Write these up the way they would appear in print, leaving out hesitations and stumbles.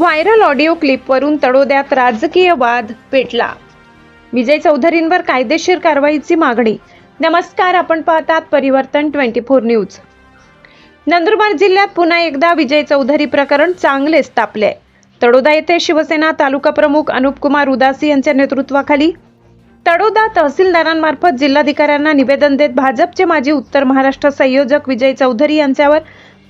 Viral audio क्लिपवरून तळोद्यात राजकीय वाद पेटला. विजय चौधरींवर कायदेशीर कारवाईची मागणी. नमस्कार, आपण पाहतात परिवर्तन 24 न्यूज. नंदुरबार जिल्ह्यात पुन्हा एकदा विजय चौधरी प्रकरण चांगलेच तापले. तळोदा येथे शिवसेना तालुका प्रमुख अनुपकुमार उदासी यांच्या नेतृत्वाखाली तळोदा तहसीलदारांमार्फत जिल्हाधिकाऱ्यांना निवेदन देत भाजपचे माजी उत्तर महाराष्ट्र संयोजक विजय चौधरी यांच्यावर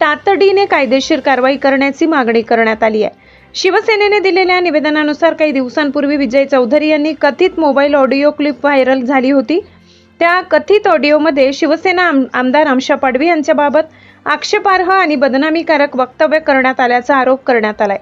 तातडीने कायदेशीर कारवाई करण्याची मागणी करण्यात आली आहे. शिवसेनेने दिलेल्या निवेदनानुसार काही दिवसांपूर्वी विजय चौधरी यांनी कथित मोबाईल ऑडिओ क्लिप व्हायरल झाली होती. त्या कथित ऑडिओमध्ये शिवसेना आमदार आमशा पाडवी यांच्याबाबत आक्षेपार्ह आणि बदनामीकारक वक्तव्य करण्यात आल्याचा आरोप करण्यात आलाय.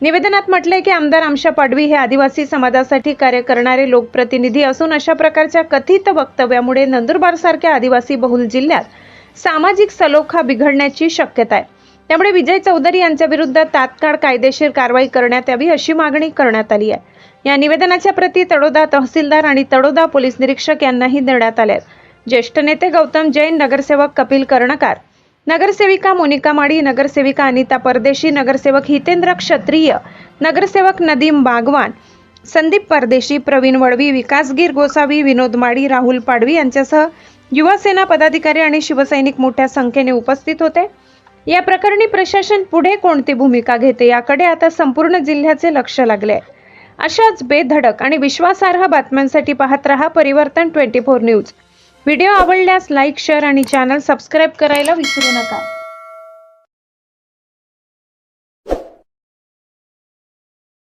निवेदनात म्हटलंय की आमदार आमशा पाडवी हे आदिवासी समाजासाठी कार्य करणारे लोकप्रतिनिधी असून अशा प्रकारच्या कथित वक्तव्यामुळे नंदुरबारसारख्या आदिवासी बहुल जिल्ह्यात सामाजिक सलोखा बिघडण्याची शक्यता आहे. त्यामुळे विजय चौधरी यांच्या विरुद्ध तात्काळ कायदेशीर कारवाई करण्यात यावी अशी मागणी करण्यात आली आहे. या निवेदनाच्या प्रती तळोदा तहसीलदार आणि तळोदा पोलीस निरीक्षक यांनाही देण्यात आल्या. ज्येष्ठ नेते गौतम जैन, नगरसेवक कपिल कर्णकार, नगरसेविका मोनिका माडी, नगरसेविका अनिता परदेशी, नगरसेवक हितेंद्र क्षत्रिय, नगरसेवक नदीम बागवान, संदीप परदेशी, प्रवीण वळवी, विकासगीर गोसावी, विनोद माडी, राहुल पाडवी यांच्यासह युवासेना पदाधिकारी आणि शिवसैनिक मोठ्या संख्येने उपस्थित होते. या प्रकरणी प्रशासन पुढे कोणती भूमिका घेते याकडे आता संपूर्ण जिल्ह्याचे लक्ष लागले आहे. अशाच बेधडक आणि विश्वासार्ह बातम्यांसाठी पाहत रहा परिवर्तन 24 न्यूज. व्हिडिओ आवडल्यास लाईक, शेअर आणि चॅनल सबस्क्राईब करायला विसरू नका.